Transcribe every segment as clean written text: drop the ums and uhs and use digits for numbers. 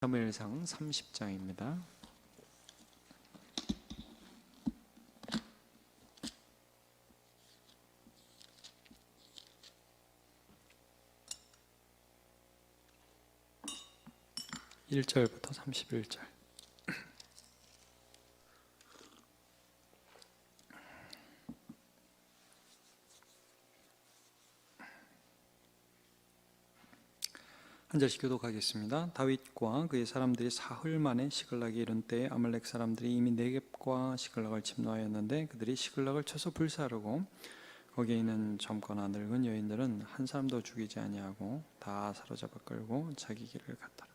사무엘상 30장입니다. (1절부터) 31절. 한 절씩 교독하겠습니다. 다윗과 그의 사람들이 사흘 만에 시글락에 이른 때에 아말렉 사람들이 이미 네겝과 시글락을 침노하였는데 그들이 시글락을 쳐서 불사르고 거기에 있는 젊거나 늙은 여인들은 한 사람도 죽이지 아니하고 다 사로잡아 끌고 자기 길을 갔더라.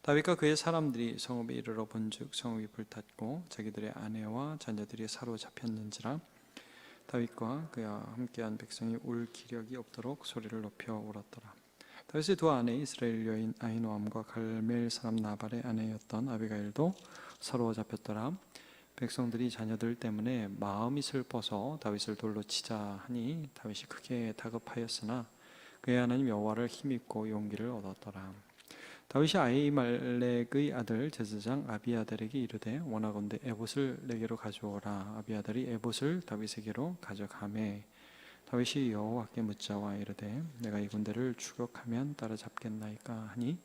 다윗과 그의 사람들이 성읍에 이르러 본즉 성읍이 불탔고 자기들의 아내와 자녀들이 사로잡혔는지라. 다윗과 그와 함께한 백성이 울 기력이 없도록 소리를 높여 울었더라. 다윗의 두 아내 이스라엘 여인 아히노암과 갈멜 사람 나발의 아내였던 아비가일도 사로잡혔더라. 백성들이 자녀들 때문에 마음이 슬퍼서 다윗을 돌로 치자 하니 다윗이 크게 다급하였으나 그의 하나님 여호와를 힘입고 용기를 얻었더라. 다윗이 아히말렉의 아들 제사장 아비아달에게 이르되 원하건대 에봇을 내게로 가져오라. 아비아달이 에봇을 다윗에게로 가져가매 다윗이 여호와께 묻자와 이르되 내가 이 군대를 추격하면 따라잡겠나이까 하니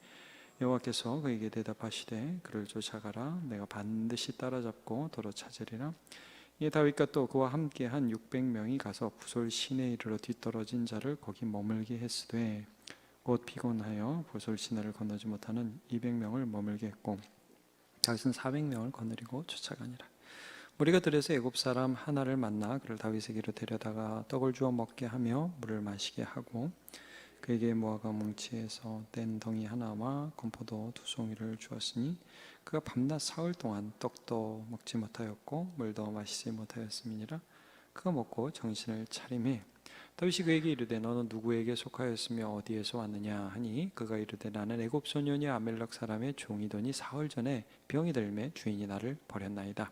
여호와께서 그에게 대답하시되 그를 쫓아가라. 내가 반드시 따라잡고 도로 찾으리라. 이에 다윗과 또 그와 함께한 600명이 가서 부솔 시내에 이르러 뒤떨어진 자를 거기 머물게 했으되 곧 피곤하여 부솔 시내를 건너지 못하는 200명을 머물게 했고 다윗은 400명을 거느리고 쫓아가니라. 무리가 들에서 애굽 사람 하나를 만나 그를 다윗에게로 데려다가 떡을 주어 먹게 하며 물을 마시게 하고 그에게 무화과 뭉치에서 뗀 덩이 하나와 건포도 2송이를 주었으니 그가 밤낮 사흘 동안 떡도 먹지 못하였고 물도 마시지 못하였음이니라. 그가 먹고 정신을 차리매 다윗이 그에게 이르되 너는 누구에게 속하였으며 어디에서 왔느냐 하니 그가 이르되 나는 애굽 소년이 아멜렉 사람의 종이더니 사흘 전에 병이 들매 주인이 나를 버렸나이다.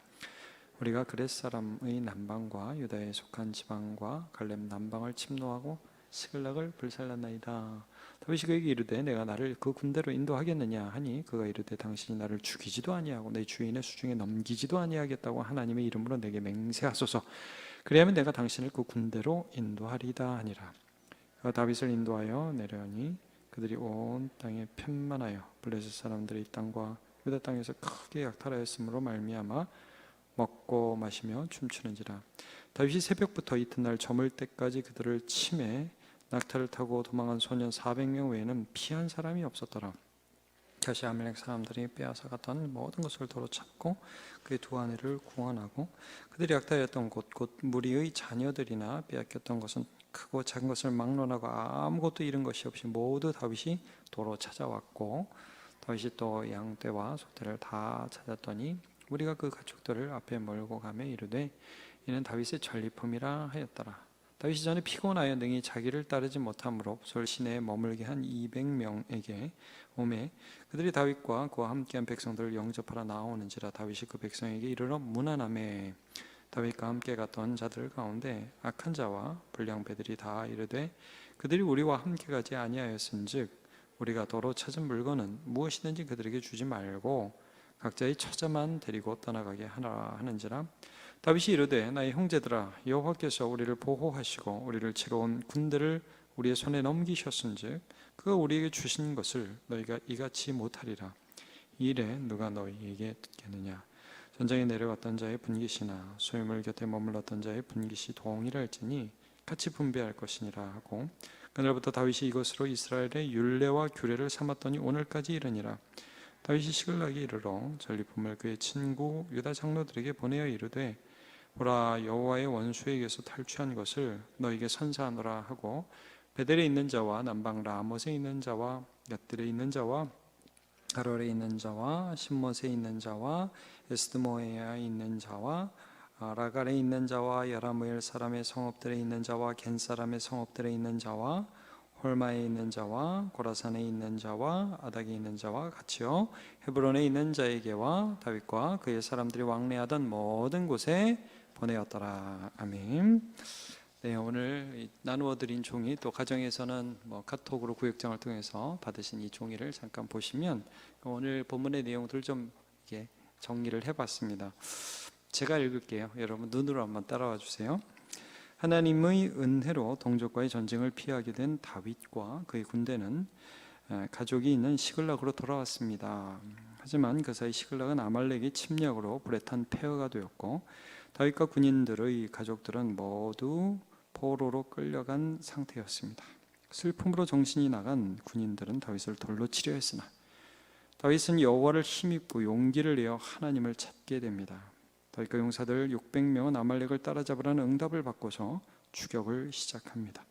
우리가 그렛 사람의 남방과 유다에 속한 지방과 갈렙 남방을 침노하고 시글락을 불살랐나이다. 다윗이 그에게 이르되 내가 나를 그 군대로 인도하겠느냐 하니 그가 이르되 당신이 나를 죽이지도 아니하고 내 주인의 수중에 넘기지도 아니하겠다고 하나님의 이름으로 내게 맹세하소서. 그리하면 내가 당신을 그 군대로 인도하리다 하니라. 그가 다윗을 인도하여 내려오니 그들이 온 땅에 편만하여 블레셋 사람들이 이 땅과 유다 땅에서 크게 약탈하였으므로 말미암아 먹고 마시며 춤추는지라. 다윗이 새벽부터 이튿날 저물 때까지 그들을 치매 낙타를 타고 도망한 소년 400명 외에는 피한 사람이 없었더라. 다시 아멜렉 사람들이 빼앗아 갔던 모든 것을 도로 찾고 그의 두 아내를 구원하고 그들이 약탈했던 곳 곧 무리의 자녀들이나 빼앗겼던 것은 크고 작은 것을 막론하고 아무것도 잃은 것이 없이 모두 다윗이 도로 찾아왔고 다윗이 또 양떼와 소떼를 다 찾았더니 우리가 그 가축들을 앞에 몰고 가며 이르되 이는 다윗의 전리품이라 하였더라. 다윗이 전에 피곤하여 능히 자기를 따르지 못함으로 부솔 시내에 머물게 한 200명에게 오매 그들이 다윗과 그와 함께한 백성들을 영접하러 나오는지라. 다윗이 그 백성에게 이르러 문안하매 다윗과 함께 갔던 자들 가운데 악한 자와 불량배들이 다 이르되 그들이 우리와 함께 가지 아니하였은즉 우리가 도로 찾은 물건은 무엇이든지 그들에게 주지 말고 각자의 처자만 데리고 떠나가게 하라 하는지라. 다윗이 이르되 나의 형제들아 여호와께서 우리를 보호하시고 우리를 치러 온 군대를 우리의 손에 넘기셨은즉 그가 우리에게 주신 것을 너희가 이같이 못하리라. 이 일에 누가 너희에게 듣겠느냐. 전장에 내려갔던 자의 분깃이나 소유물 곁에 머물렀던 자의 분깃이 동일할지니 같이 분배할 것이니라 하고 그날부터 다윗이 이것으로 이스라엘의 율례와 규례를 삼았더니 오늘까지 이르니라. 다윗이 시글락에 이르러 전리품을 그의 친구 유다 장로들에게 보내어 이르되 보라 여호와의 원수에게서 탈취한 것을 너에게 선사하노라 하고 베델에 있는 자와 남방 라못에 있는 자와 갓들에 있는 자와 가롤에 있는 자와 신못에 있는 자와 에스드모에 있는 자와 라갈에 있는 자와 야라무엘 사람의 성읍들에 있는 자와 겐 사람의 성읍들에 있는 자와 홀마에 있는 자와 고라산에 있는 자와 아닥에 있는 자와 같이요 헤브론에 있는 자에게와 다윗과 그의 사람들이 왕래하던 모든 곳에 보내었더라. 아멘. 네, 오늘 나누어 드린 종이 또 가정에서는 카톡으로 구역장을 통해서 받으신 이 종이를 잠깐 보시면 오늘 본문의 내용들을 좀 이렇게 정리를 해봤습니다. 제가 읽을게요. 여러분 눈으로 한번 따라와 주세요. 하나님의 은혜로 동족과의 전쟁을 피하게 된 다윗과 그의 군대는 가족이 있는 시글락으로 돌아왔습니다. 하지만 그 사이 시글락은 아말렉의 침략으로 불에 탄 폐허가 되었고 다윗과 군인들의 가족들은 모두 포로로 끌려간 상태였습니다. 슬픔으로 정신이 나간 군인들은 다윗을 돌로 치려 했으나 다윗은 여호와를 힘입고 용기를 내어 하나님을 찾게 됩니다. 다윗과 용사들 600명은 아말렉을 따라잡으라는 응답을 받고서 추격을 시작합니다.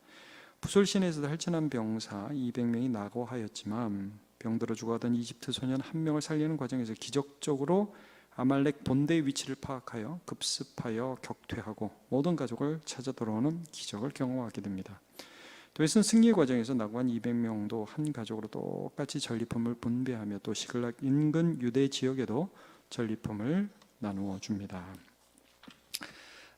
부솔신에서도 할진한 병사 200명이 낙오하였지만 병들어 죽어가던 이집트 소년 한 명을 살리는 과정에서 기적적으로 아말렉 본대의 위치를 파악하여 급습하여 격퇴하고 모든 가족을 찾아 돌아오는 기적을 경험하게 됩니다. 다윗은 승리 과정에서 낙오한 200명도 한 가족으로 똑같이 전리품을 분배하며 또 시글락 인근 유대 지역에도 전리품을 나누어 줍니다.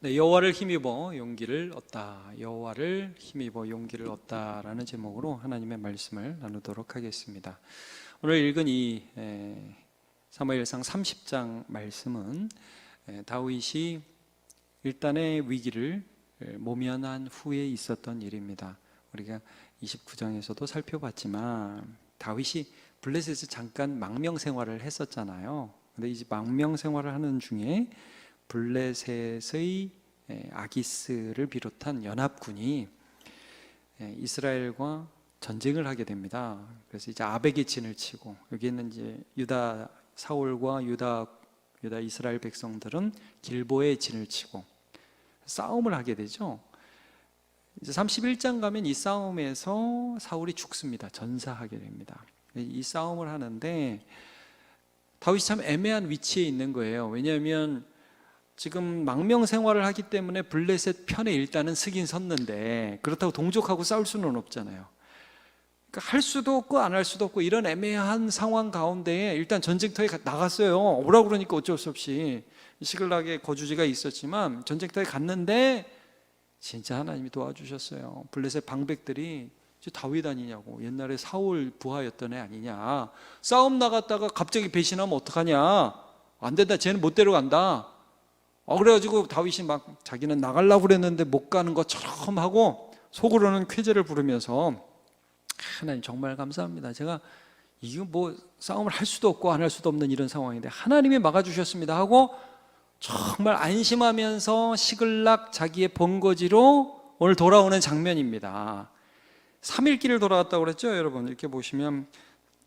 네, 여호와를 힘입어 용기를 얻다. 여호와를 힘입어 용기를 얻다라는 제목으로 하나님의 말씀을 나누도록 하겠습니다. 오늘 읽은 이 사무엘상 30장 말씀은 다윗이 일단의 위기를 모면한 후에 있었던 일입니다. 우리가 29장에서도 살펴봤지만 다윗이 블레셋에서 잠깐 망명 생활을 했었잖아요. 근데 이제 망명 생활을 하는 중에 블레셋의 아기스를 비롯한 연합군이 이스라엘과 전쟁을 하게 됩니다. 그래서 이제 아벡의 진을 치고 여기에는 이제 유다 사울과 유다 이스라엘 백성들은 길보의 진을 치고 싸움을 하게 되죠. 이제 31장 가면 이 싸움에서 사울이 죽습니다. 전사하게 됩니다. 이 싸움을 하는데 다윗이 참 애매한 위치에 있는 거예요. 왜냐하면 지금 망명 생활을 하기 때문에 블레셋 편에 일단은 서긴 섰는데 그렇다고 동족하고 싸울 수는 없잖아요. 그러니까 할 수도 없고 안 할 수도 없고 이런 애매한 상황 가운데에 일단 전쟁터에 나갔어요. 오라고 그러니까 어쩔 수 없이 시글락에 거주지가 있었지만 전쟁터에 갔는데 진짜 하나님이 도와주셨어요. 블레셋 방백들이 다윗 아니냐고, 옛날에 사울 부하였던 애 아니냐, 싸움 나갔다가 갑자기 배신하면 어떡하냐, 안 된다, 쟤는 못 데려간다. 그래가지고 다윗이 막 자기는 나가려고 그랬는데 못 가는 것처럼 하고 속으로는 쾌재를 부르면서 하나님 정말 감사합니다. 제가 이거 싸움을 할 수도 없고 안 할 수도 없는 이런 상황인데 하나님이 막아주셨습니다 하고 정말 안심하면서 시글락 자기의 본거지로 오늘 돌아오는 장면입니다. 3일 길을 돌아왔다고 그랬죠. 여러분 이렇게 보시면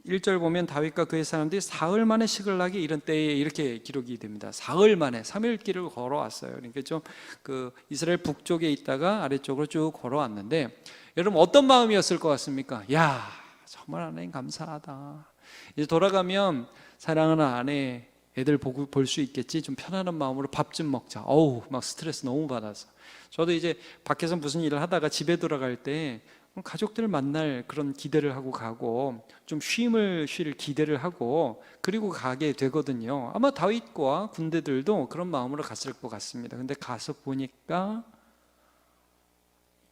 1절 보면 다윗과 그의 사람들이 사흘 만에 시글락에 이른 때에 이렇게 기록이 됩니다. 사흘 만에 3일 길을 걸어왔어요. 그러니까 좀 그 이스라엘 북쪽에 있다가 아래쪽으로 쭉 걸어왔는데 여러분 어떤 마음이었을 것 같습니까? 야, 정말 하나님 감사하다. 이제 돌아가면 사랑하는 아내 애들 볼 수 있겠지, 좀 편안한 마음으로 밥 좀 먹자. 막 스트레스 너무 받아서. 저도 이제 밖에서 무슨 일을 하다가 집에 돌아갈 때 가족들을 만날 그런 기대를 하고 가고 좀 쉴 기대를 하고 그리고 가게 되거든요. 아마 다윗과 군대들도 그런 마음으로 갔을 것 같습니다. 근데 가서 보니까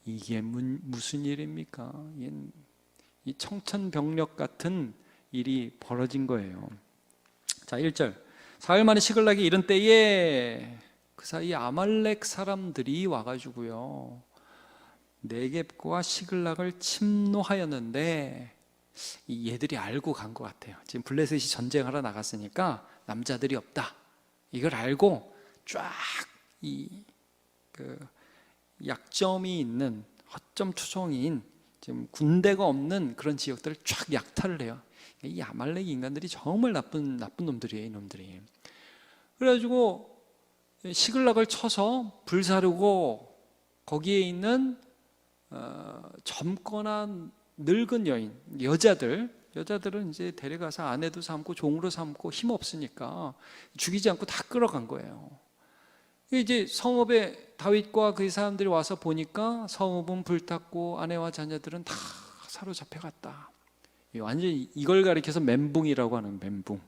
이게 무슨 일입니까? 이 청천벽력 같은 일이 벌어진 거예요. 자, 1절 사흘 만에 시글락에 이른 때에 그 사이 아말렉 사람들이 와가지고요 네겝과 시글락을 침노하였는데 얘들이 알고 간 것 같아요. 지금 블레셋이 전쟁하러 나갔으니까 남자들이 없다, 이걸 알고 쫙 그 약점이 있는 허점 투성이인 지금 군대가 없는 그런 지역들을 쫙 약탈을 해요. 이 아말렉 인간들이 정말 나쁜 놈들이에요, 이놈들이. 그래가지고 시글락을 쳐서 불사르고 거기에 있는 젊거나 늙은 여인, 여자들은 이제 데려가서 아내도 삼고 종으로 삼고 힘 없으니까 죽이지 않고 다 끌어간 거예요. 이제 성읍에 다윗과 그의 사람들이 와서 보니까 성읍은 불탔고 아내와 자녀들은 다 사로잡혀 갔다. 완전히 이걸 가리켜서 멘붕이라고 하는 멘붕.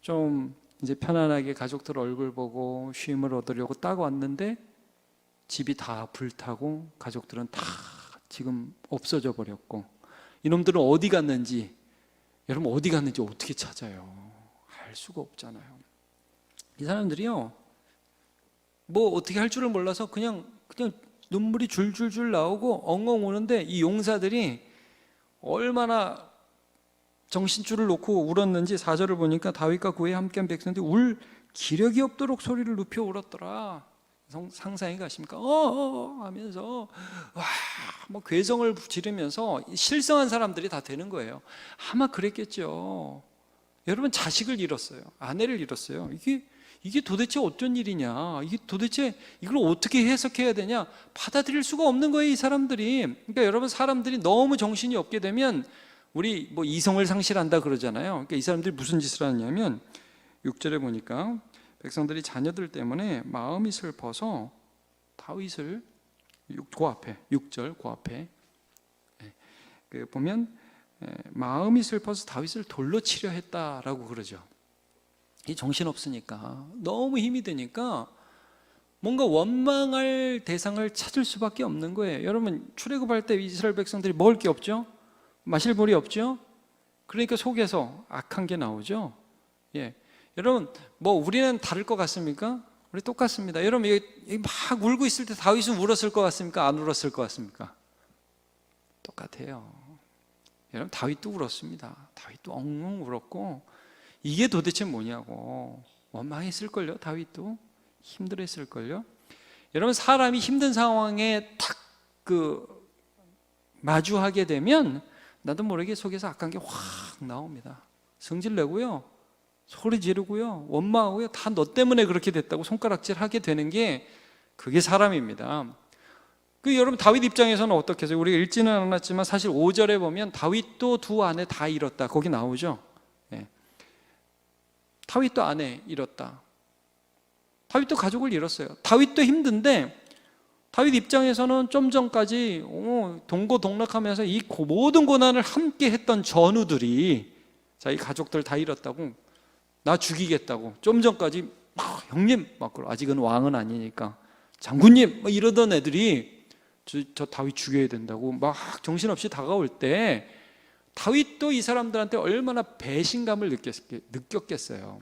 좀 이제 편안하게 가족들 얼굴 보고 쉼을 얻으려고 딱 왔는데 집이 다 불타고 가족들은 다 지금 없어져 버렸고, 이놈들은 어디 갔는지, 여러분 어디 갔는지 어떻게 찾아요? 알 수가 없잖아요. 이 사람들이요, 뭐 어떻게 할 줄을 몰라서 그냥 눈물이 줄줄줄 나오고 엉엉 우는데, 이 용사들이 얼마나 정신줄을 놓고 울었는지 4절을 보니까 다윗과 그에 함께한 백성들이 울 기력이 없도록 소리를 높여 울었더라. 상상이 가십니까? 하면서 뭐 괴성을 지르면서 실성한 사람들이 다 되는 거예요. 아마 그랬겠죠. 여러분, 자식을 잃었어요. 아내를 잃었어요. 이게 도대체 어쩐 일이냐? 이게 도대체 이걸 어떻게 해석해야 되냐? 받아들일 수가 없는 거예요, 이 사람들이. 그러니까 여러분, 사람들이 너무 정신이 없게 되면 우리 뭐 이성을 상실한다 그러잖아요. 그러니까 이 사람들이 무슨 짓을 하냐면 6절에 보니까 백성들이 자녀들 때문에 마음이 슬퍼서 다윗을, 그 앞에 6절 그 앞에 보면 마음이 슬퍼서 다윗을 돌로 치려 했다라고 그러죠. 이 정신없으니까, 너무 힘이 드니까 뭔가 원망할 대상을 찾을 수밖에 없는 거예요. 여러분, 출애굽할 때 이스라엘 백성들이 먹을 게 없죠? 마실 물이 없죠? 그러니까 속에서 악한 게 나오죠. 여러분, 뭐 우리는 다를 것 같습니까? 우리 똑같습니다. 여러분, 막 울고 있을 때 다윗은 울었을 것 같습니까? 안 울었을 것 같습니까? 똑같아요. 여러분, 다윗도 울었습니다. 다윗도 엉엉 울었고, 이게 도대체 뭐냐고 원망했을걸요. 다윗도 힘들었을걸요. 여러분, 사람이 힘든 상황에 탁 마주하게 되면 나도 모르게 속에서 악한 게 확 나옵니다. 성질내고요, 소리 지르고요, 원망하고요, 다 너 때문에 그렇게 됐다고 손가락질 하게 되는 게, 그게 사람입니다. 여러분, 다윗 입장에서는 어떻게 해서, 우리가 읽지는 않았지만 사실 5절에 보면 다윗도 두 아내 다 잃었다, 거기 나오죠. 다윗도 아내 잃었다. 다윗도 가족을 잃었어요. 다윗도 힘든데, 다윗 입장에서는 좀 전까지 동고동락하면서 이 모든 고난을 함께 했던 전우들이 자기 가족들 다 잃었다고, 나 죽이겠다고, 좀 전까지 형님 막, 아직은 왕은 아니니까 장군님 막 이러던 애들이 저 다윗 죽여야 된다고 막 정신없이 다가올 때, 다윗도 이 사람들한테 얼마나 배신감을 느꼈겠어요.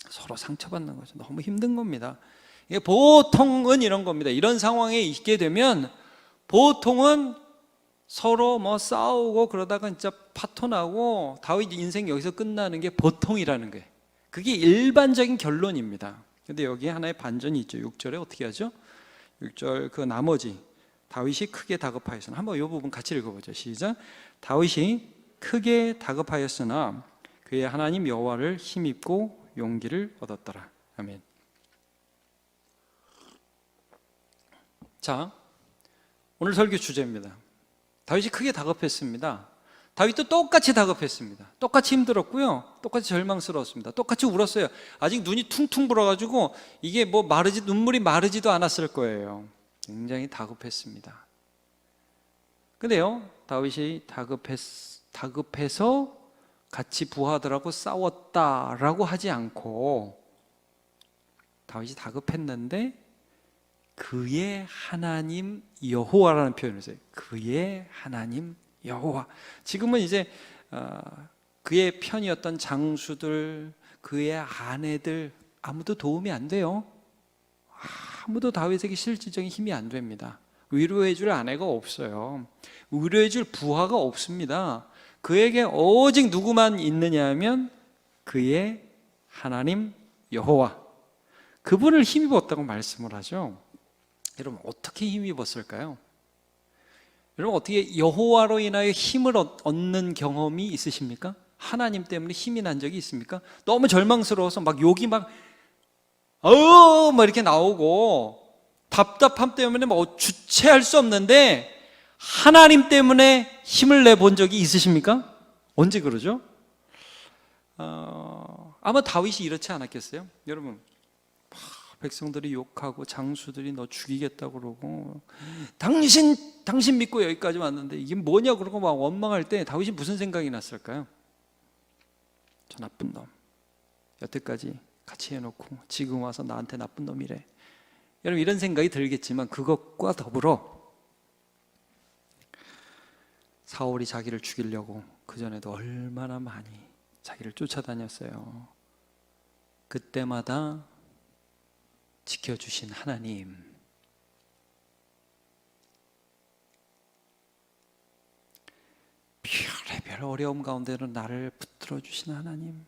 서로 상처받는 거죠. 너무 힘든 겁니다. 이게 보통은 이런 겁니다. 이런 상황에 있게 되면 보통은 서로 뭐 싸우고 그러다가 진짜 파토나고 다윗 인생 여기서 끝나는 게 보통이라는 거예요. 그게 일반적인 결론입니다. 근데 여기에 하나의 반전이 있죠. 6절에 어떻게 하죠? 6절 그 나머지, 다윗이 크게 다급하였으나, 한번 이 부분 같이 읽어보죠. 시작. 다윗이 크게 다급하였으나 그의 하나님 여호와를 힘입고 용기를 얻었더라. 아멘. 자, 오늘 설교 주제입니다. 다윗이 크게 다급했습니다. 다윗도 똑같이 다급했습니다. 똑같이 힘들었고요, 똑같이 절망스러웠습니다. 똑같이 울었어요. 아직 눈이 퉁퉁 불어가지고 이게 뭐 눈물이 마르지도 않았을 거예요. 굉장히 다급했습니다. 근데요, 다윗이 다급해서 같이 부하들하고 싸웠다라고 하지 않고, 다윗이 다급했는데 그의 하나님 여호와라는 표현을 써요. 그의 하나님 여호와. 지금은 이제 그의 편이었던 장수들, 그의 아내들, 아무도 도움이 안 돼요. 아무도 다윗에게 실질적인 힘이 안 됩니다. 위로해 줄 아내가 없어요. 위로해 줄 부하가 없습니다. 그에게 오직 누구만 있느냐 하면 그의 하나님 여호와, 그분을 힘입었다고 말씀을 하죠. 여러분, 어떻게 힘입었을까요? 여러분, 어떻게 여호와로 인하여 힘을 얻는 경험이 있으십니까? 하나님 때문에 힘이 난 적이 있습니까? 너무 절망스러워서 막 욕이 막 이렇게 나오고, 답답함 때문에 막 주체할 수 없는데 하나님 때문에 힘을 내본 적이 있으십니까? 언제 그러죠? 아마 다윗이 이렇지 않았겠어요? 여러분, 백성들이 욕하고 장수들이 너 죽이겠다고 그러고, 당신 믿고 여기까지 왔는데 이게 뭐냐 그러고 막 원망할 때 다윗이 무슨 생각이 났을까요? 저 나쁜 놈, 여태까지 같이 해놓고 지금 와서 나한테 나쁜 놈이래. 여러분 이런 생각이 들겠지만 그것과 더불어 사울이 자기를 죽이려고 그전에도 얼마나 많이 자기를 쫓아다녔어요. 그때마다 지켜주신 하나님, 별의별 어려움 가운데로 나를 붙들어 주신 하나님,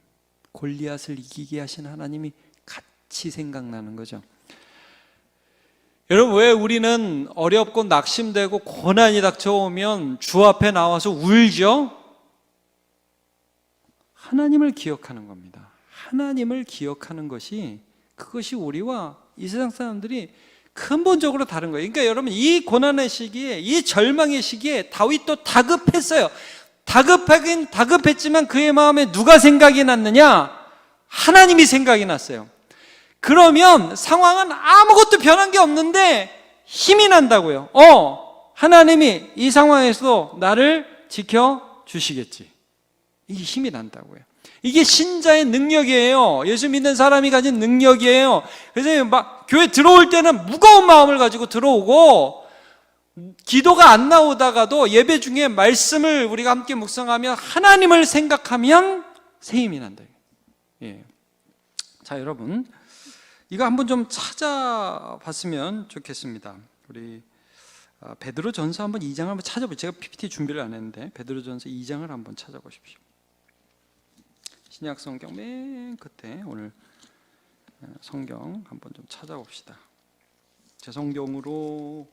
골리앗을 이기게 하신 하나님이 같이 생각나는 거죠. 여러분, 왜 우리는 어렵고 낙심되고 고난이 닥쳐오면 주 앞에 나와서 울죠? 하나님을 기억하는 겁니다. 하나님을 기억하는 것이, 그것이 우리와 이 세상 사람들이 근본적으로 다른 거예요. 그러니까 여러분, 이 고난의 시기에, 이 절망의 시기에 다윗도 다급했어요. 다급하긴 다급했지만 그의 마음에 누가 생각이 났느냐? 하나님이 생각이 났어요. 그러면 상황은 아무것도 변한 게 없는데 힘이 난다고요. 하나님이 이 상황에서도 나를 지켜주시겠지. 이게 힘이 난다고요. 이게 신자의 능력이에요. 예수 믿는 사람이 가진 능력이에요. 그래서 막 교회 들어올 때는 무거운 마음을 가지고 들어오고, 기도가 안 나오다가도 예배 중에 말씀을 우리가 함께 묵상하며 하나님을 생각하면 새 힘이 난다. 예. 자, 여러분, 이거 한번 좀 찾아봤으면 좋겠습니다. 우리 베드로전서 한번 2장을 한번 찾아보세요. 제가 PPT 준비를 안 했는데 베드로전서 2장을 한번 찾아보십시오. 신약 성경 맨 끝에 오늘 성경 한번 좀 찾아봅시다. 제 성경으로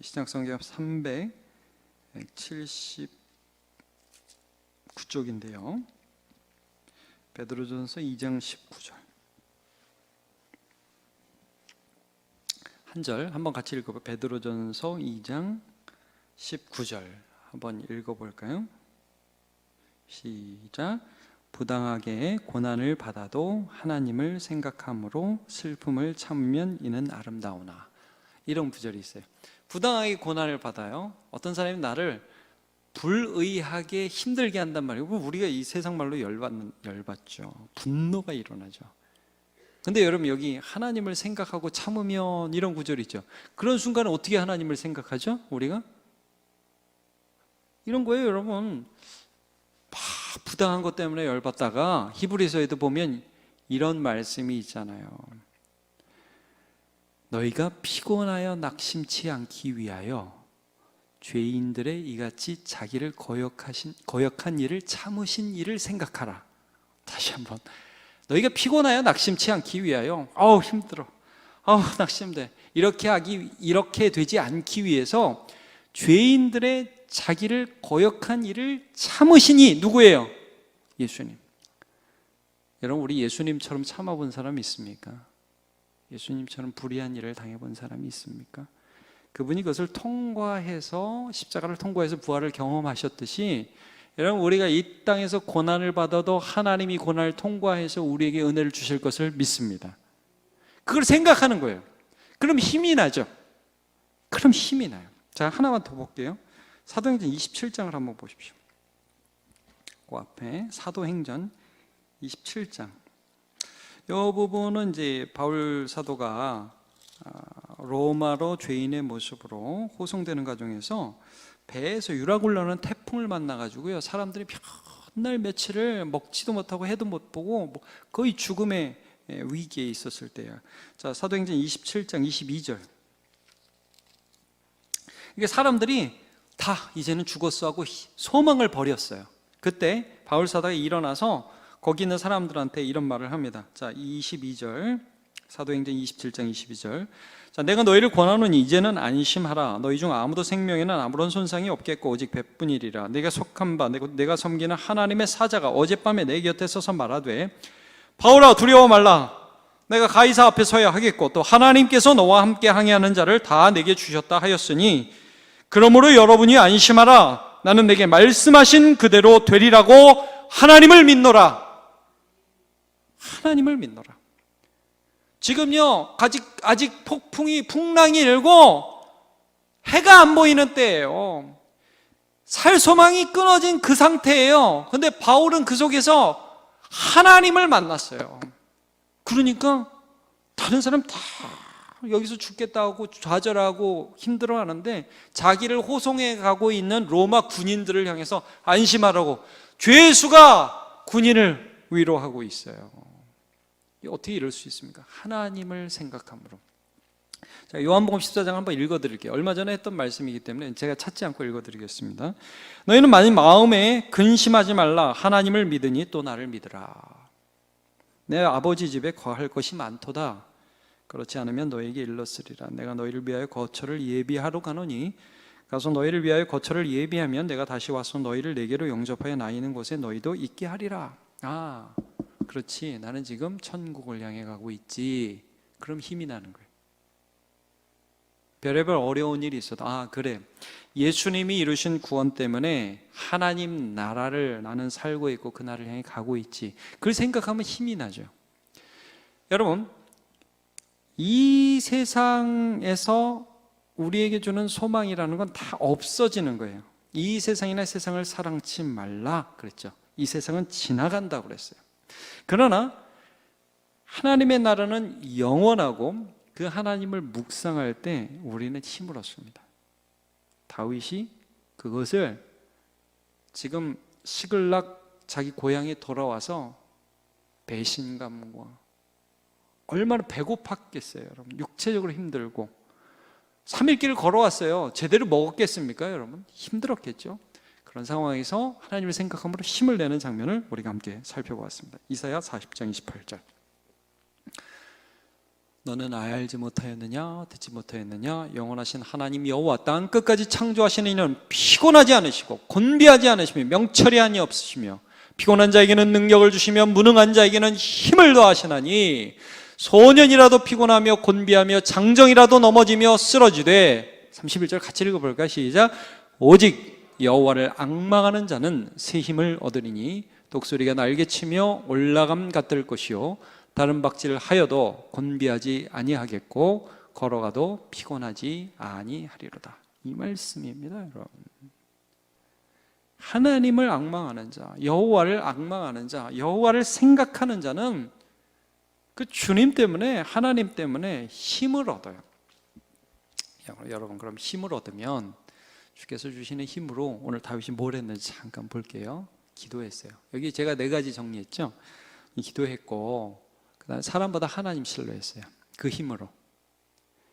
신약 성경 379쪽인데요. 베드로전서 2장 19절. 한 절 한번 같이 읽어볼까요? 베드로전서 2장 19절 한번 읽어볼까요? 시작. 부당하게 고난을 받아도 하나님을 생각함으로 슬픔을 참으면 이는 아름다우나. 이런 구절이 있어요. 부당하게 고난을 받아요. 어떤 사람이 나를 불의하게 힘들게 한단 말이에요. 우리가 이 세상 말로 열받죠. 분노가 일어나죠. 근데 여러분, 여기 하나님을 생각하고 참으면 이런 구절이 있죠. 그런 순간에 어떻게 하나님을 생각하죠? 우리가? 이런 거예요, 여러분. 부당한 것 때문에 열받다가 히브리서에도 보면 이런 말씀이 있잖아요. 너희가 피곤하여 낙심치 않기 위하여 죄인들의 이같이 자기를 거역한 일을 참으신 일을 생각하라. 다시 한번. 너희가 피곤하여 낙심치 않기 위하여, 힘들어, 낙심돼, 이렇게 되지 않기 위해서 죄인들의 자기를 거역한 일을 참으시니, 누구예요? 예수님. 여러분, 우리 예수님처럼 참아본 사람이 있습니까? 예수님처럼 불의한 일을 당해본 사람이 있습니까? 그분이 그것을 통과해서, 십자가를 통과해서 부활을 경험하셨듯이, 여러분, 우리가 이 땅에서 고난을 받아도 하나님이 고난을 통과해서 우리에게 은혜를 주실 것을 믿습니다. 그걸 생각하는 거예요. 그럼 힘이 나죠. 그럼 힘이 나요. 자, 하나만 더 볼게요. 사도행전 27장을 한번 보십시오. 그 앞에 사도행전 27장. 이 부분은 이제 바울 사도가 로마로 죄인의 모습으로 호송되는 과정에서 배에서 유라굴러는 태풍을 만나가지고요, 사람들이 몇날 며칠을 먹지도 못하고 해도 못 보고 거의 죽음의 위기에 있었을 때예요. 자, 사도행전 27장 22절. 이게 사람들이 다 이제는 죽었어 하고 소망을 버렸어요. 그때 바울 사도가 일어나서 거기 있는 사람들한테 이런 말을 합니다. 자, 22절, 사도행전 27장 22절. 자, 내가 너희를 권하노니 이제는 안심하라. 너희 중 아무도 생명에는 아무런 손상이 없겠고 오직 배뿐이리라. 내가 속한 바 내가 섬기는 하나님의 사자가 어젯밤에 내 곁에 서서 말하되, 바울아, 두려워 말라. 내가 가이사 앞에 서야 하겠고 또 하나님께서 너와 함께 항해하는 자를 다 내게 주셨다 하였으니, 그러므로 여러분이 안심하라. 나는 내게 말씀하신 그대로 되리라고 하나님을 믿노라. 하나님을 믿노라. 지금요, 아직 풍랑이 일고 해가 안 보이는 때예요. 살 소망이 끊어진 그 상태예요. 근데 바울은 그 속에서 하나님을 만났어요. 그러니까 다른 사람 다 여기서 죽겠다고 좌절하고 힘들어하는데 자기를 호송해 가고 있는 로마 군인들을 향해서 안심하라고 죄수가 군인을 위로하고 있어요. 어떻게 이럴 수 있습니까? 하나님을 생각함으로. 자, 요한복음 14장 한번 읽어드릴게요. 얼마 전에 했던 말씀이기 때문에 제가 찾지 않고 읽어드리겠습니다. 너희는 만일 마음에 근심하지 말라. 하나님을 믿으니 또 나를 믿으라. 내 아버지 집에 거할 것이 많도다. 그렇지 않으면 너에게 일렀으리라. 내가 너희를 위하여 거처를 예비하러 가노니 가서 너희를 위하여 거처를 예비하면 내가 다시 와서 너희를 내게로 영접하여 나 있는 곳에 너희도 있게 하리라. 아, 그렇지. 나는 지금 천국을 향해 가고 있지. 그럼 힘이 나는 거예요. 별의별 어려운 일이 있어도 그래, 예수님이 이루신 구원 때문에 하나님 나라를 나는 살고 있고 그 나라를 향해 가고 있지. 그걸 생각하면 힘이 나죠. 여러분, 이 세상에서 우리에게 주는 소망이라는 건 다 없어지는 거예요. 이 세상이나 세상을 사랑치 말라 그랬죠. 이 세상은 지나간다고 그랬어요. 그러나 하나님의 나라는 영원하고 그 하나님을 묵상할 때 우리는 힘을 얻습니다. 다윗이 그것을 지금 시글락 자기 고향에 돌아와서 배신감과 얼마나 배고팠겠어요, 여러분. 육체적으로 힘들고 3일 길을 걸어왔어요. 제대로 먹었겠습니까, 여러분? 힘들었겠죠. 그런 상황에서 하나님을 생각함으로 힘을 내는 장면을 우리가 함께 살펴보았습니다. 이사야 40장 28절. 너는 알지 못하였느냐, 듣지 못하였느냐? 영원하신 하나님 여호와 땅 끝까지 창조하시는 이는 피곤하지 않으시고 곤비하지 않으시며 명철이 없으시며 피곤한 자에게는 능력을 주시며 무능한 자에게는 힘을 더하시나니 소년이라도 피곤하며 곤비하며 장정이라도 넘어지며 쓰러지되 31절 같이 읽어볼까요? 시작. 오직 여호와를 앙망하는 자는 새 힘을 얻으리니 독수리가 날개치며 올라감 같을 것이요 다른 박질을 하여도 곤비하지 아니하겠고 걸어가도 피곤하지 아니하리로다. 이 말씀입니다, 여러분. 하나님을 앙망하는 자, 여호와를 앙망하는 자, 여호와를 생각하는 자는 그 주님 때문에, 하나님 때문에 힘을 얻어요. 여러분, 그럼 힘을 얻으면 주께서 주시는 힘으로 오늘 다윗이 뭘 했는지 잠깐 볼게요. 기도했어요. 여기 제가 4가지 정리했죠. 기도했고, 그 다음에 사람보다 하나님 신뢰했어요. 그 힘으로.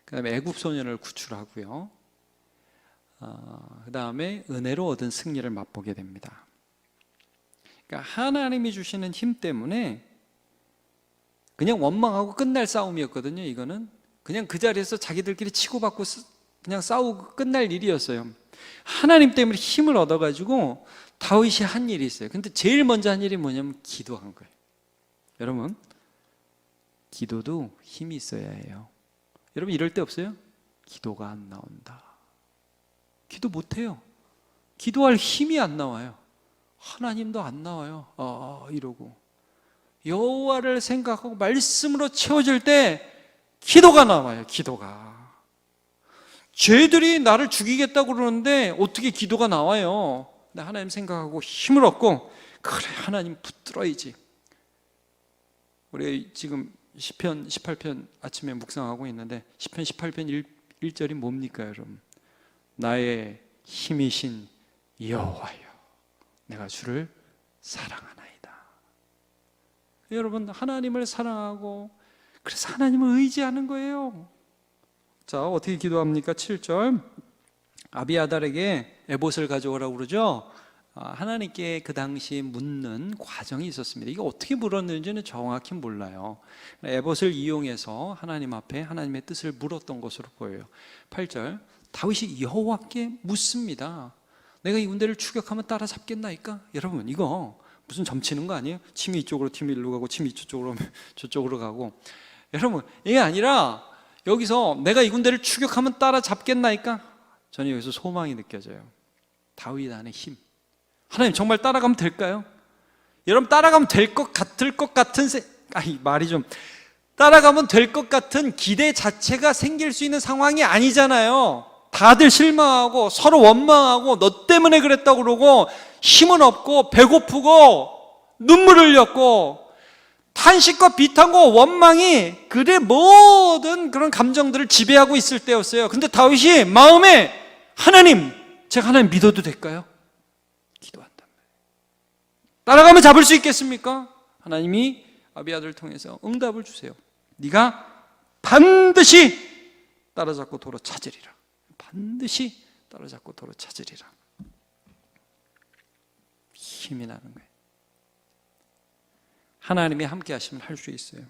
그 다음에 애굽 소년을 구출하고요. 그 다음에 은혜로 얻은 승리를 맛보게 됩니다. 그러니까 하나님이 주시는 힘 때문에 그냥 원망하고 끝날 싸움이었거든요. 이거는 그냥 그 자리에서 자기들끼리 치고받고 그냥 싸우고 끝날 일이었어요. 하나님 때문에 힘을 얻어가지고 다윗이 한 일이 있어요. 근데 제일 먼저 한 일이 뭐냐면 기도한 거예요. 여러분, 기도도 힘이 있어야 해요. 여러분, 이럴 때 없어요? 기도가 안 나온다. 기도 못해요. 기도할 힘이 안 나와요. 하나님도 안 나와요. 이러고 여호와를 생각하고 말씀으로 채워질 때 기도가 나와요. 기도가. 죄들이 나를 죽이겠다고 그러는데 어떻게 기도가 나와요? 근데 하나님 생각하고 힘을 얻고 그래, 하나님 붙들어야지. 우리 지금 시편 18편 아침에 묵상하고 있는데 시편 18편 1절이 뭡니까, 여러분? 나의 힘이신 여호와여, 내가 주를 사랑하나이다. 여러분, 하나님을 사랑하고 그래서 하나님을 의지하는 거예요. 자, 어떻게 기도합니까? 7절. 아비아달에게 에봇을 가져오라고 그러죠. 하나님께 그 당시 묻는 과정이 있었습니다. 이게 어떻게 물었는지는 정확히 몰라요. 에봇을 이용해서 하나님 앞에 하나님의 뜻을 물었던 것으로 보여요. 8절. 다윗이 여호와께 묻습니다. 내가 이 군대를 추격하면 따라잡겠나이까? 여러분, 이거 무슨 점치는 거 아니에요? 침이 이쪽으로, 팀이 일로 가고, 침이 저쪽으로, 저쪽으로 가고. 여러분, 이게 아니라 여기서 내가 이 군대를 추격하면 따라잡겠나이까? 저는 여기서 소망이 느껴져요. 다윗 안에 힘. 하나님, 정말 따라가면 될까요? 여러분, 따라가면 될 것 같을 것 같은 말이 좀 따라가면 될 것 같은 기대 자체가 생길 수 있는 상황이 아니잖아요. 다들 실망하고 서로 원망하고 너 때문에 그랬다고 그러고 힘은 없고 배고프고 눈물을 흘렸고 탄식과 비탄과 원망이 그의 모든 그런 감정들을 지배하고 있을 때였어요. 근데 다윗이 마음에 하나님, 제가 하나님 믿어도 될까요? 기도한단 말이에요. 따라가면 잡을 수 있겠습니까? 하나님이 아비아들을 통해서 응답을 주세요. 네가 반드시 따라잡고 도로 찾으리라. 반드시 따라잡고 도로 찾으리라. 힘이 나는 거예요. 하나님이 함께 하시면 할 수 있어요.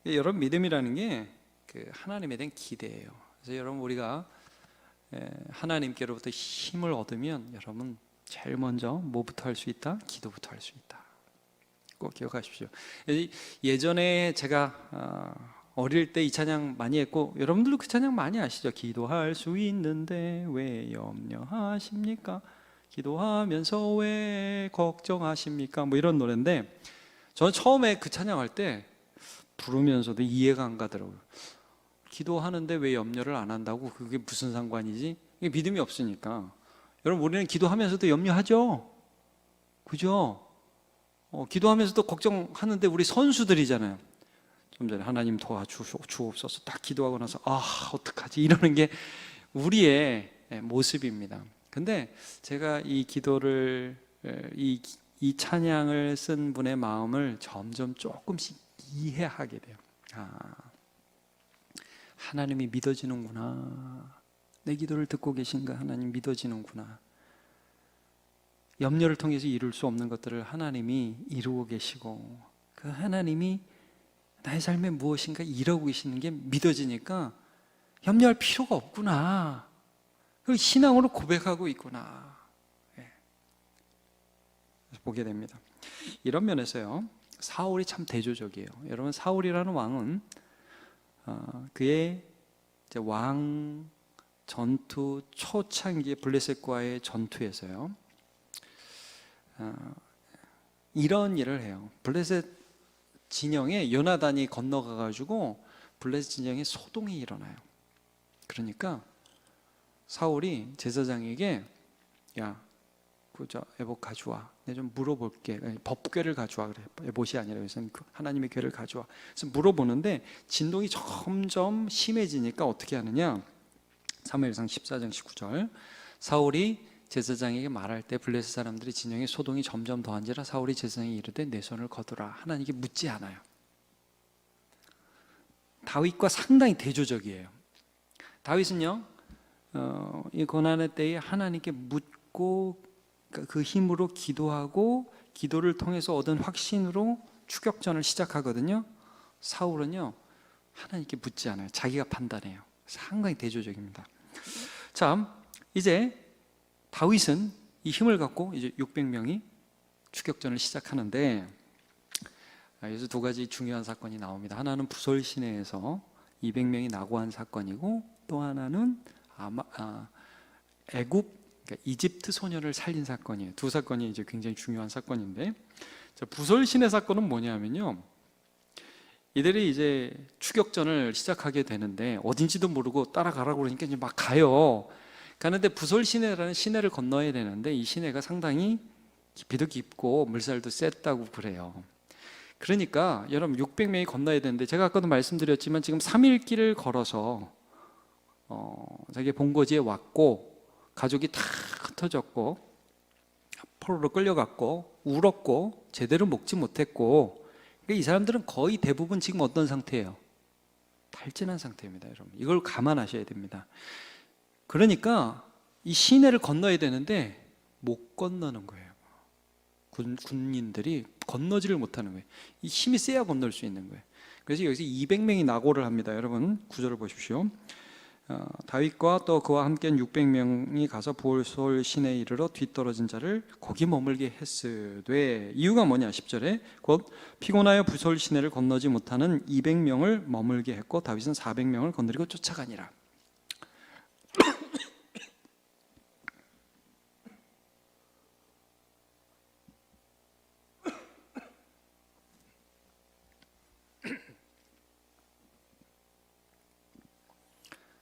여러분, 믿음이라는 게 그 하나님에 대한 기대예요. 그래서 여러분, 우리가 하나님께로부터 힘을 얻으면 여러분 제일 먼저 뭐부터 할 수 있다? 기도부터 할 수 있다. 꼭 기억하십시오. 예전에 제가 어릴 때 이 찬양 많이 했고, 여러분들도 그 찬양 많이 아시죠? 기도할 수 있는데 왜 염려하십니까? 기도하면서 왜 걱정하십니까? 뭐 이런 노래인데, 저는 처음에 그 찬양할 때 부르면서도 이해가 안 가더라고요. 기도하는데 왜 염려를 안 한다고? 그게 무슨 상관이지? 이게 믿음이 없으니까. 여러분, 우리는 기도하면서도 염려하죠? 그죠? 기도하면서도 걱정하는데 우리 선수들이잖아요. 좀 전에 하나님 도와주옵소서 딱 기도하고 나서 어떡하지? 이러는 게 우리의 모습입니다. 근데 제가 이 기도를, 이 찬양을 쓴 분의 마음을 점점 조금씩 이해하게 돼요. 하나님이 믿어지는구나. 내 기도를 듣고 계신가? 하나님 믿어지는구나. 염려를 통해서 이룰 수 없는 것들을 하나님이 이루고 계시고, 그 하나님이 나의 삶에 무엇인가 일하고 계시는 게 믿어지니까 염려할 필요가 없구나. 그 신앙으로 고백하고 있구나. 보게 됩니다. 이런 면에서요, 사울이 참 대조적이에요. 여러분, 사울이라는 왕은 그의 왕 전투 초창기의 블레셋과의 전투에서요, 이런 일을 해요. 블레셋 진영에 요나단이 건너가 가지고 블레셋 진영에 소동이 일어나요. 그러니까 사울이 제사장에게, 야, 저 에봇 가져와. 내가 좀 물어볼게. 법궤를 가져와. 그래. 에봇이 아니라 그래서 하나님의 궤를 가져와. 그래서 물어보는데 진동이 점점 심해지니까 어떻게 하느냐? 사무엘상 14장 19절. 사울이 제사장에게 말할 때 블레셋 사람들이 진영에 소동이 점점 더한지라 사울이 제사장에게 이르되 내 손을 거두라. 하나님께 묻지 않아요. 다윗과 상당히 대조적이에요. 다윗은요, 이 고난의 때에 하나님께 묻고 그 힘으로 기도하고 기도를 통해서 얻은 확신으로 추격전을 시작하거든요. 사울은요, 하나님께 묻지 않아요. 자기가 판단해요. 상당히 대조적입니다. 자, 이제 다윗은 이 힘을 갖고 이제 600명이 추격전을 시작하는데, 여기서 두 가지 중요한 사건이 나옵니다. 하나는 부솔 시내에서 200명이 낙오한 사건이고, 또 하나는 애굽, 그러니까 이집트 소년을 살린 사건이에요. 두 사건이 이제 굉장히 중요한 사건인데, 부솔 시내 사건은 뭐냐면요, 이들이 이제 추격전을 시작하게 되는데 어딘지도 모르고 따라가라고 그러니까 이제 막 가요. 가는데 부솔 시내라는 시내를 건너야 되는데 이 시내가 상당히 깊이도 깊고 물살도 셌다고 그래요. 그러니까 여러분 600명이 건너야 되는데, 제가 아까도 말씀드렸지만 지금 3일 길을 걸어서 자기 본거지에 왔고, 가족이 다 흩어졌고 포로로 끌려갔고 울었고 제대로 먹지 못했고, 그러니까 이 사람들은 거의 대부분 지금 어떤 상태예요? 탈진한 상태입니다. 여러분, 이걸 감안하셔야 됩니다. 그러니까 이 시내를 건너야 되는데 못 건너는 거예요. 군인들이 건너지를 못하는 거예요. 이 힘이 세야 건널 수 있는 거예요. 그래서 여기서 200명이 낙오를 합니다. 여러분, 구절을 보십시오. 다윗과 또 그와 함께 600명이 가서 부솔 시내에 이르러 뒤떨어진 자를 거기 머물게 했으되, 이유가 뭐냐? 10절에 곧 피곤하여 부솔 시내를 건너지 못하는 200명을 머물게 했고 다윗은 400명을 건드리고 쫓아가니라.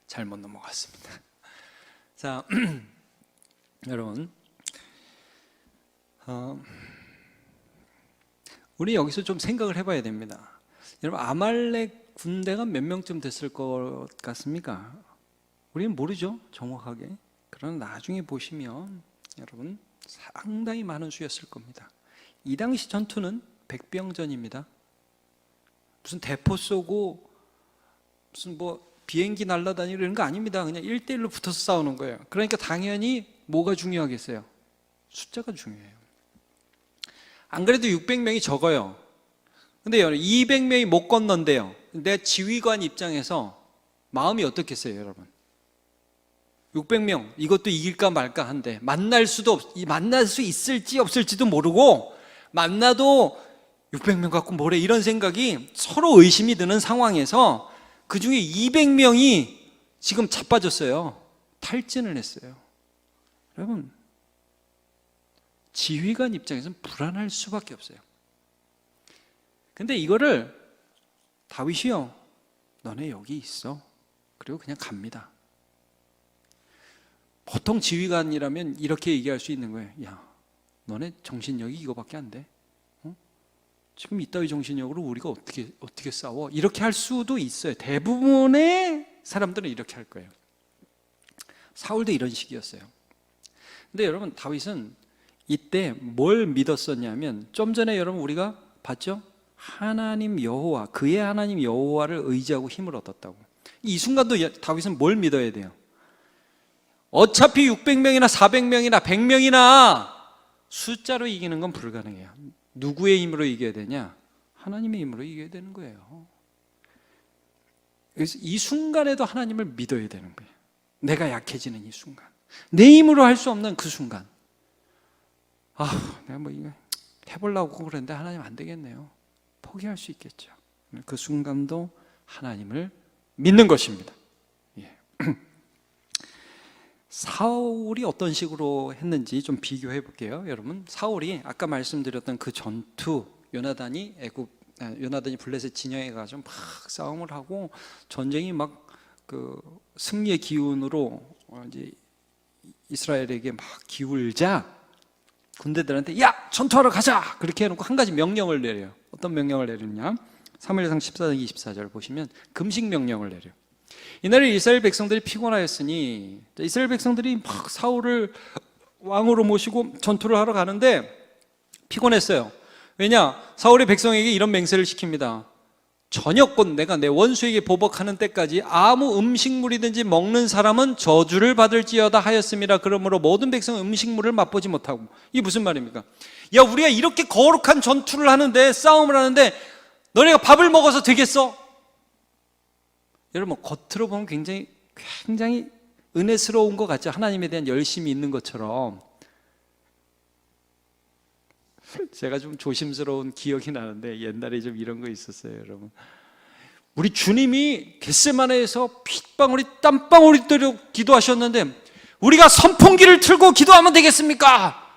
잘못 넘어갔습니다. 자, 여러분, 우리 여기서 좀 생각을 해봐야 됩니다. 여러분, 아말렉 군대가 몇 명쯤 됐을 것 같습니까? 우리는 모르죠, 정확하게. 그러나 나중에 보시면 여러분 상당히 많은 수였을 겁니다. 이 당시 전투는 백병전입니다. 무슨 대포 쏘고 무슨 뭐 비행기 날아다니고 이런 거 아닙니다. 그냥 1대1로 붙어서 싸우는 거예요. 그러니까 당연히 뭐가 중요하겠어요? 숫자가 중요해요. 안 그래도 600명이 적어요. 근데 200명이 못 건넌대요. 내 지휘관 입장에서 마음이 어떻겠어요, 여러분? 600명, 이것도 이길까 말까 한데 만날 수 있을지 없을지도 모르고 만나도 600명 갖고 뭐래, 이런 생각이 서로 의심이 드는 상황에서 그 중에 200명이 지금 자빠졌어요. 탈진을 했어요. 여러분, 지휘관 입장에서는 불안할 수밖에 없어요. 근데 이거를 다윗이요, 너네 여기 있어. 그리고 그냥 갑니다. 보통 지휘관이라면 이렇게 얘기할 수 있는 거예요. 야, 너네 정신력이 이거밖에 안 돼? 지금 이따위 정신력으로 우리가 어떻게 싸워? 이렇게 할 수도 있어요. 대부분의 사람들은 이렇게 할 거예요. 사울도 이런 식이었어요. 근데 여러분, 다윗은 이때 뭘 믿었었냐면, 좀 전에 여러분 우리가 봤죠? 하나님 여호와, 그의 하나님 여호와를 의지하고 힘을 얻었다고. 이 순간도 다윗은 뭘 믿어야 돼요? 어차피 600명이나 400명이나 100명이나 숫자로 이기는 건 불가능해요. 누구의 힘으로 이겨야 되냐? 하나님의 힘으로 이겨야 되는 거예요. 그래서 이 순간에도 하나님을 믿어야 되는 거예요. 내가 약해지는 이 순간, 내 힘으로 할 수 없는 그 순간, 내가 뭐 이거 해보려고 그랬는데 하나님 안 되겠네요. 포기할 수 있겠죠. 그 순간도 하나님을 믿는 것입니다. 예. 사울이 어떤 식으로 했는지 좀 비교해 볼게요. 여러분, 사울이 아까 말씀드렸던 그 전투, 요나단이 블레셋 진영에 가서 막 싸움을 하고 전쟁이 막 그 승리의 기운으로 이제 이스라엘에게 막 기울자 군대들한테 야, 전투하러 가자, 그렇게 해놓고 한 가지 명령을 내려요. 어떤 명령을 내리느냐? 사무엘상 14장 24절 보시면 금식 명령을 내려요. 이날에 이스라엘 백성들이 피곤하였으니, 이스라엘 백성들이 막 사울을 왕으로 모시고 전투를 하러 가는데 피곤했어요. 왜냐? 사울이 백성에게 이런 맹세를 시킵니다. 저녁곧 내가 내 원수에게 보복하는 때까지 아무 음식물이든지 먹는 사람은 저주를 받을지어다 하였습니다. 그러므로 모든 백성은 음식물을 맛보지 못하고. 이게 무슨 말입니까? 야, 우리가 이렇게 거룩한 전투를 하는데, 싸움을 하는데 너네가 밥을 먹어서 되겠어? 여러분, 겉으로 보면 굉장히 은혜스러운 것 같죠? 하나님에 대한 열심이 있는 것처럼. 제가 좀 조심스러운 기억이 나는데 옛날에 좀 이런 거 있었어요, 여러분. 우리 주님이 겟세마네에서 핏방울이 땀방울이 뜨려 기도하셨는데 우리가 선풍기를 틀고 기도하면 되겠습니까?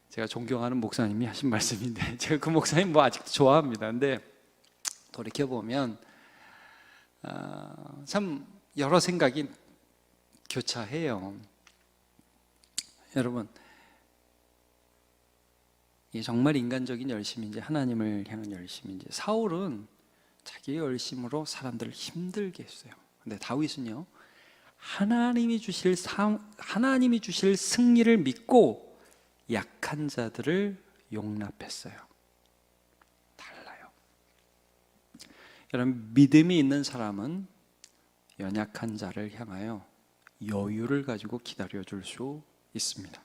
제가 존경하는 목사님이 하신 말씀인데, 제가 그 목사님 뭐 아직도 좋아합니다. 근데 돌이켜보면 참 여러 생각이 교차해요. 여러분, 이게 정말 인간적인 열심인지 하나님을 향한 열심인지, 사울은 자기의 열심으로 사람들을 힘들게 했어요. 근데 다윗은요, 하나님이 주실 승리를 믿고 약한 자들을 용납했어요. 달라요. 여러분, 믿음이 있는 사람은 연약한 자를 향하여 여유를 가지고 기다려줄 수 있습니다.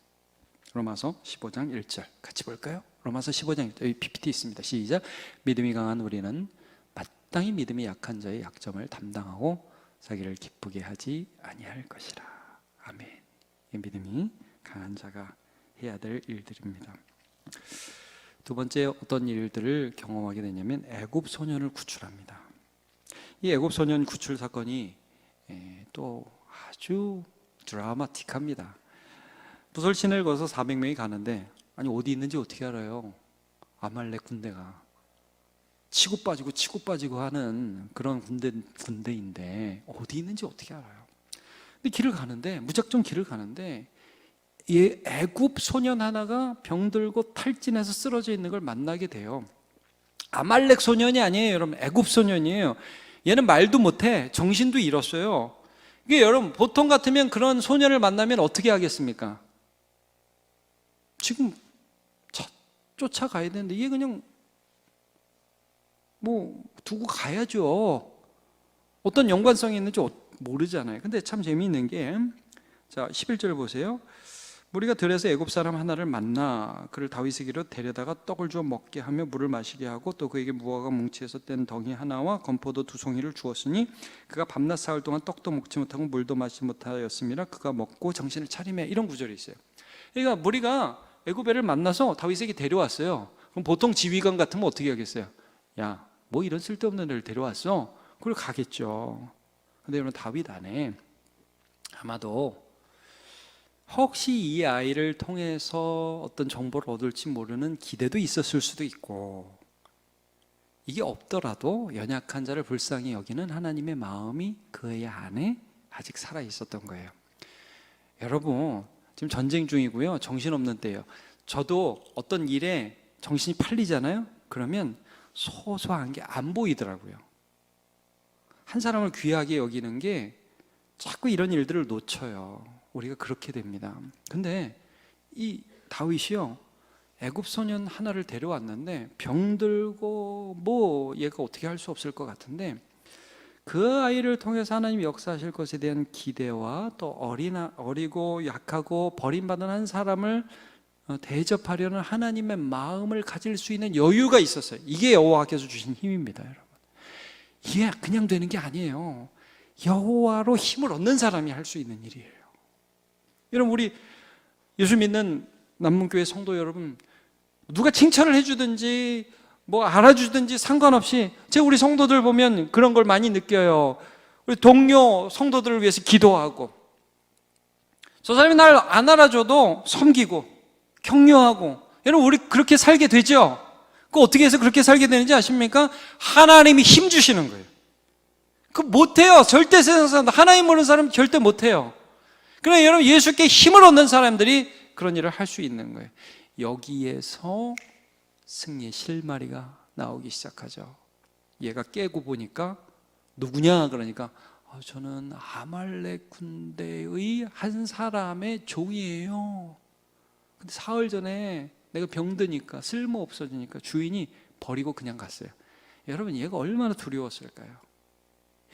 로마서 15장 1절 같이 볼까요? 로마서 15장 1절, 여기 PPT 있습니다. 시작. 믿음이 강한 우리는 마땅히 믿음이 약한 자의 약점을 담당하고 자기를 기쁘게 하지 아니할 것이라. 아멘. 이 믿음이 강한 자가 해야 될 일들입니다. 두 번째, 어떤 일들을 경험하게 되냐면 애굽 소년을 구출합니다. 이 애굽 소년 구출 사건이 또 아주 드라마틱합니다. 부설신을 거서 400명이 가는데, 아니 어디 있는지 어떻게 알아요? 아말렉 군대가 치고 빠지고 하는 그런 군대인데 어디 있는지 어떻게 알아요? 근데 무작정 길을 가는데 이 애굽 소년 하나가 병들고 탈진해서 쓰러져 있는 걸 만나게 돼요. 아말렉 소년이 아니에요, 여러분. 애굽 소년이에요. 얘는 말도 못해. 정신도 잃었어요. 이게 여러분, 보통 같으면 그런 소년을 만나면 어떻게 하겠습니까? 지금 쫓아가야 되는데 얘 그냥 뭐 두고 가야죠. 어떤 연관성이 있는지 모르잖아요. 근데 참 재미있는 게, 자 11절 보세요. 무리가 들에서 애굽 사람 하나를 만나 그를 다윗에게로 데려다가 떡을 주어 먹게 하며 물을 마시게 하고 또 그에게 무화과 뭉치에서 뗀 덩이 하나와 건포도 2송이를 주었으니 그가 밤낮 사흘 동안 떡도 먹지 못하고 물도 마시지 못하였음이라 그가 먹고 정신을 차리매. 이런 구절이 있어요. 그러니까 무리가 애굽애를 만나서 다윗에게 데려왔어요. 그럼 보통 지휘관 같으면 어떻게 하겠어요? 야, 뭐 이런 쓸데없는 애를 데려왔어? 그걸 가겠죠. 근데 여러분, 다윗 안에 아마도 혹시 이 아이를 통해서 어떤 정보를 얻을지 모르는 기대도 있었을 수도 있고, 이게 없더라도 연약한 자를 불쌍히 여기는 하나님의 마음이 그의 안에 아직 살아 있었던 거예요. 여러분, 지금 전쟁 중이고요, 정신없는 때예요. 저도 어떤 일에 정신이 팔리잖아요. 그러면 소소한 게 안 보이더라고요. 한 사람을 귀하게 여기는 게 자꾸 이런 일들을 놓쳐요. 우리가 그렇게 됩니다. 근데 이 다윗이요, 애굽 소년 하나를 데려왔는데 병들고 뭐 얘가 어떻게 할 수 없을 것 같은데, 그 아이를 통해서 하나님이 역사하실 것에 대한 기대와 또 어리고 약하고 버림받은 한 사람을 대접하려는 하나님의 마음을 가질 수 있는 여유가 있었어요. 이게 여호와께서 주신 힘입니다, 여러분. 이게 그냥 되는 게 아니에요. 여호와로 힘을 얻는 사람이 할 수 있는 일이에요. 여러분, 우리 예수 믿는 남문교회 성도 여러분, 누가 칭찬을 해주든지 뭐 알아주든지 상관없이, 제가 우리 성도들 보면 그런 걸 많이 느껴요. 우리 동료 성도들을 위해서 기도하고, 저 사람이 날 안 알아줘도 섬기고 격려하고. 여러분, 우리 그렇게 살게 되죠? 그 어떻게 해서 그렇게 살게 되는지 아십니까? 하나님이 힘 주시는 거예요. 그 못해요. 절대 세상에서 하나님 모르는 사람은 절대 못해요. 그러나 여러분, 예수께 힘을 얻는 사람들이 그런 일을 할 수 있는 거예요. 여기에서 승리의 실마리가 나오기 시작하죠. 얘가 깨고 보니까 누구냐 그러니까 저는 아말렉 군대의 한 사람의 종이에요. 근데 사흘 전에 내가 병드니까 쓸모 없어지니까 주인이 버리고 그냥 갔어요. 여러분, 얘가 얼마나 두려웠을까요?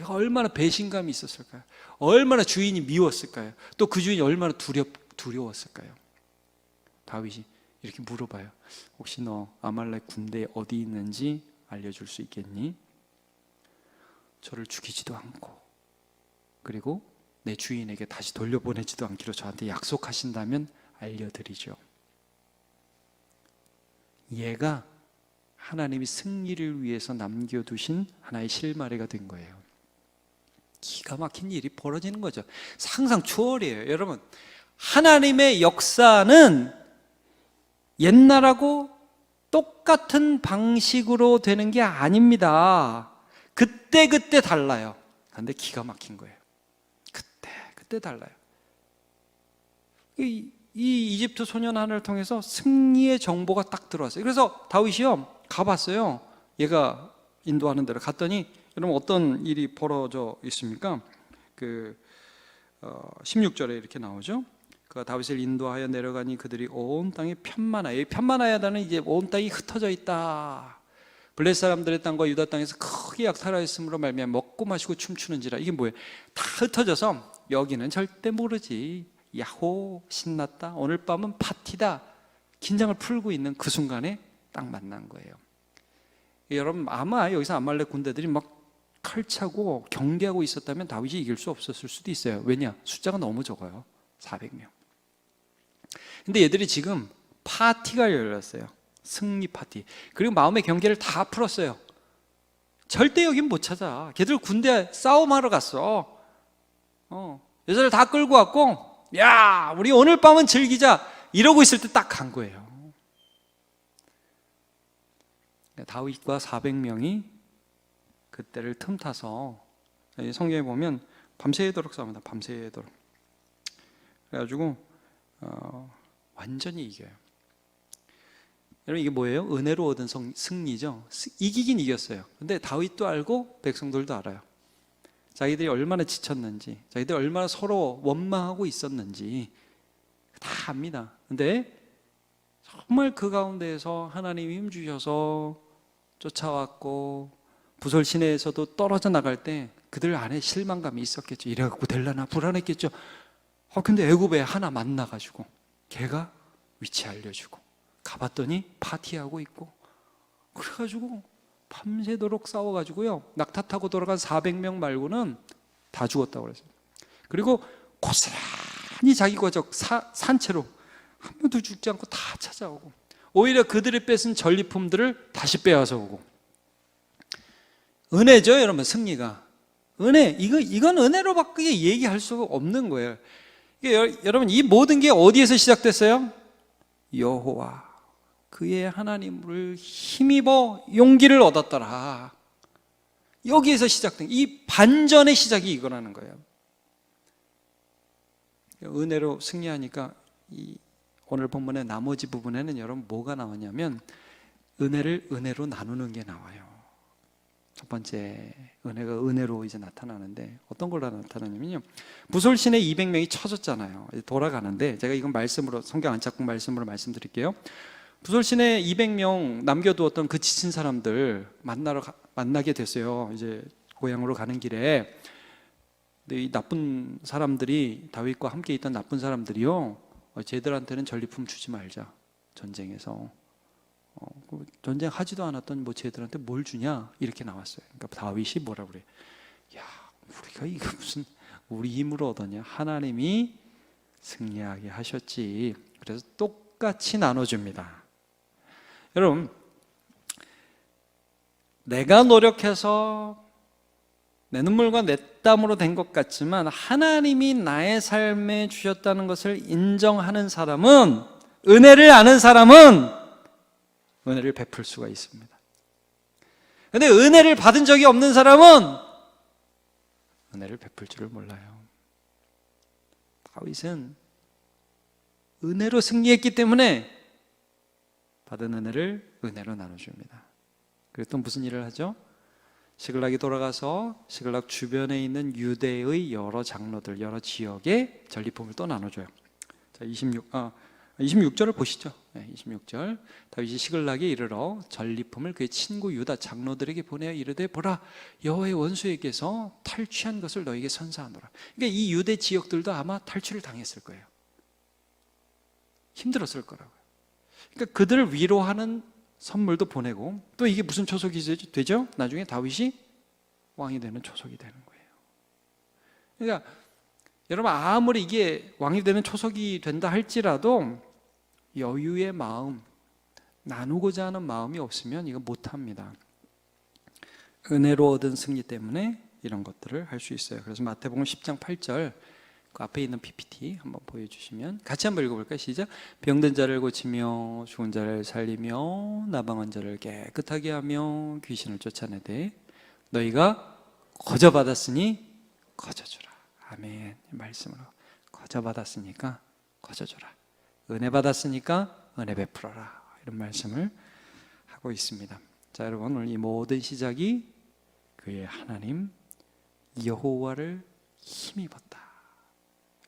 얘가 얼마나 배신감이 있었을까요? 얼마나 주인이 미웠을까요? 또 그 주인이 얼마나 두려웠을까요? 다윗이 이렇게 물어봐요. 혹시 너 아말렉 군대 어디 있는지 알려줄 수 있겠니? 저를 죽이지도 않고, 그리고 내 주인에게 다시 돌려보내지도 않기로 저한테 약속하신다면 알려드리죠. 얘가 하나님이 승리를 위해서 남겨두신 하나의 실마리가 된 거예요. 기가 막힌 일이 벌어지는 거죠. 항상 추월이에요. 여러분, 하나님의 역사는 옛날하고 똑같은 방식으로 되는 게 아닙니다. 그때 달라요. 그런데 기가 막힌 거예요. 그때 달라요. 이 이집트 소년 하나를 통해서 승리의 정보가 딱 들어왔어요. 그래서 다윗이요, 가봤어요. 얘가 인도하는 데로 갔더니 여러분, 어떤 일이 벌어져 있습니까? 16절에 이렇게 나오죠. 그가 다윗을 인도하여 내려가니 그들이 온 땅에 편만하여, 편만하여다는 이제 온 땅이 흩어져 있다. 블레 사람들의 땅과 유다 땅에서 크게 약탈하였으므로 말미암아 먹고 마시고 춤추는지라. 이게 뭐예요? 다 흩어져서 여기는 절대 모르지, 야호 신났다, 오늘 밤은 파티다, 긴장을 풀고 있는 그 순간에 딱 만난 거예요. 여러분, 아마 여기서 아말렉 군대들이 막 칼차고 경계하고 있었다면 다윗이 이길 수 없었을 수도 있어요. 왜냐? 숫자가 너무 적어요. 400명. 근데 얘들이 지금 파티가 열렸어요. 승리 파티. 그리고 마음의 경계를 다 풀었어요. 절대 여긴 못 찾아. 걔들 군대 싸움하러 갔어. 여자를 다 끌고 왔고, 야, 우리 오늘 밤은 즐기자, 이러고 있을 때 딱 간 거예요. 다윗과 400명이 그때를 틈타서, 성경에 보면 밤새도록 싸웁니다. 밤새도록. 그래가지고 완전히 이겨요. 여러분 이게 뭐예요? 은혜로 얻은 승리죠. 이기긴 이겼어요. 근데 다윗도 알고 백성들도 알아요. 자기들이 얼마나 지쳤는지, 자기들이 얼마나 서로 원망하고 있었는지 다 압니다. 근데 정말 그 가운데에서 하나님이 힘주셔서 쫓아왔고 부설 시내에서도 떨어져 나갈 때 그들 안에 실망감이 있었겠죠. 이래갖고 될라나 불안했겠죠. 근데 애굽에 하나 만나가지고 걔가 위치 알려주고 가봤더니 파티하고 있고, 그래가지고 밤새도록 싸워가지고요 낙타 타고 돌아간 400명 말고는 다 죽었다고 그랬어요. 그리고 고스란히 자기 거적 산채로 한 명도 죽지 않고 다 찾아오고, 오히려 그들이 뺏은 전리품들을 다시 빼앗아 오고. 은혜죠 여러분. 승리가 은혜, 이건 은혜로밖에 얘기할 수가 없는 거예요. 여러분 이 모든 게 어디에서 시작됐어요? 여호와 그의 하나님을 힘입어 용기를 얻었더라. 여기에서 시작된 이 반전의 시작이 이거라는 거예요. 은혜로 승리하니까 오늘 본문의 나머지 부분에는 여러분 뭐가 나오냐면 은혜를 은혜로 나누는 게 나와요. 첫 번째 은혜가 은혜로 이제 나타나는데 어떤 걸로 나타나냐면요, 부솔신에 200명이 쳐졌잖아요. 돌아가는데 제가 이건 말씀으로, 성경 안착국 말씀으로 말씀드릴게요. 부솔신에 200명 남겨두었던 그 지친 사람들 만나게 됐어요. 이제 고향으로 가는 길에. 근데 이 나쁜 사람들이, 다윗과 함께 있던 나쁜 사람들이요, 쟤들한테는 전리품 주지 말자, 전쟁에서 전쟁하지도 않았던 쟤들한테 뭘 주냐 이렇게 나왔어요. 그러니까 다윗이 뭐라 그래? 야, 우리가 이거 무슨 우리 힘으로 얻었냐? 하나님이 승리하게 하셨지. 그래서 똑같이 나눠줍니다. 여러분, 내가 노력해서 내 눈물과 내 땀으로 된 것 같지만 하나님이 나의 삶에 주셨다는 것을 인정하는 사람은, 은혜를 아는 사람은 은혜를 베풀 수가 있습니다. 그런데 은혜를 받은 적이 없는 사람은 은혜를 베풀 줄을 몰라요. 다윗은 은혜로 승리했기 때문에 받은 은혜를 은혜로 나눠줍니다. 그리고 또 무슨 일을 하죠? 시글락이 돌아가서 시글락 주변에 있는 유대의 여러 장로들, 여러 지역에 전리품을 또 나눠줘요. 자, 26절을 보시죠. 26절. 다윗이 시글락에 이르러 전리품을 그의 친구 유다 장로들에게 보내어 이르되, 보라, 여호와의 원수에게서 탈취한 것을 너에게 선사하노라. 그러니까 이 유대 지역들도 아마 탈취를 당했을 거예요. 힘들었을 거라고요. 그러니까 그들을 위로하는 선물도 보내고, 또 이게 무슨 초석이 되죠? 나중에 다윗이 왕이 되는 초석이 되는 거예요. 그러니까 여러분, 아무리 이게 왕이 되는 초석이 된다 할지라도 여유의 마음, 나누고자 하는 마음이 없으면 이거 못합니다. 은혜로 얻은 승리 때문에 이런 것들을 할 수 있어요. 그래서 마태복음 10장 8절, 그 앞에 있는 PPT 한번 보여주시면 같이 한번 읽어볼까요? 시작. 병든 자를 고치며 죽은 자를 살리며 나방한 자를 깨끗하게 하며 귀신을 쫓아내되 너희가 거저 받았으니 거저 주라. 아멘. 말씀으로 거저 받았으니까 거저 주라. 은혜 받았으니까 은혜 베풀어라. 이런 말씀을 하고 있습니다. 자, 여러분, 오늘 이 모든 시작이 그의 하나님 여호와를 힘입었다.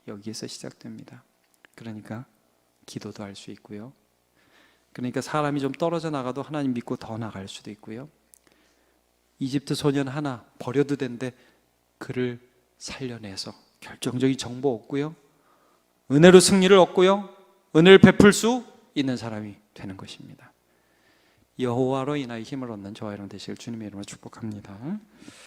여기에서 시작됩니다. 그러니까 기도도 할 수 있고요. 그러니까 사람이 좀 떨어져 나가도 하나님 믿고 더 나갈 수도 있고요. 이집트 소년 하나 버려도 된데 그를 살려내서 결정적인 정보 얻고요. 은혜로 승리를 얻고요. 은혜를 베풀 수 있는 사람이 되는 것입니다. 여호와로 인하여 힘을 얻는 저와 여러분 되시길 주님의 이름으로 축복합니다.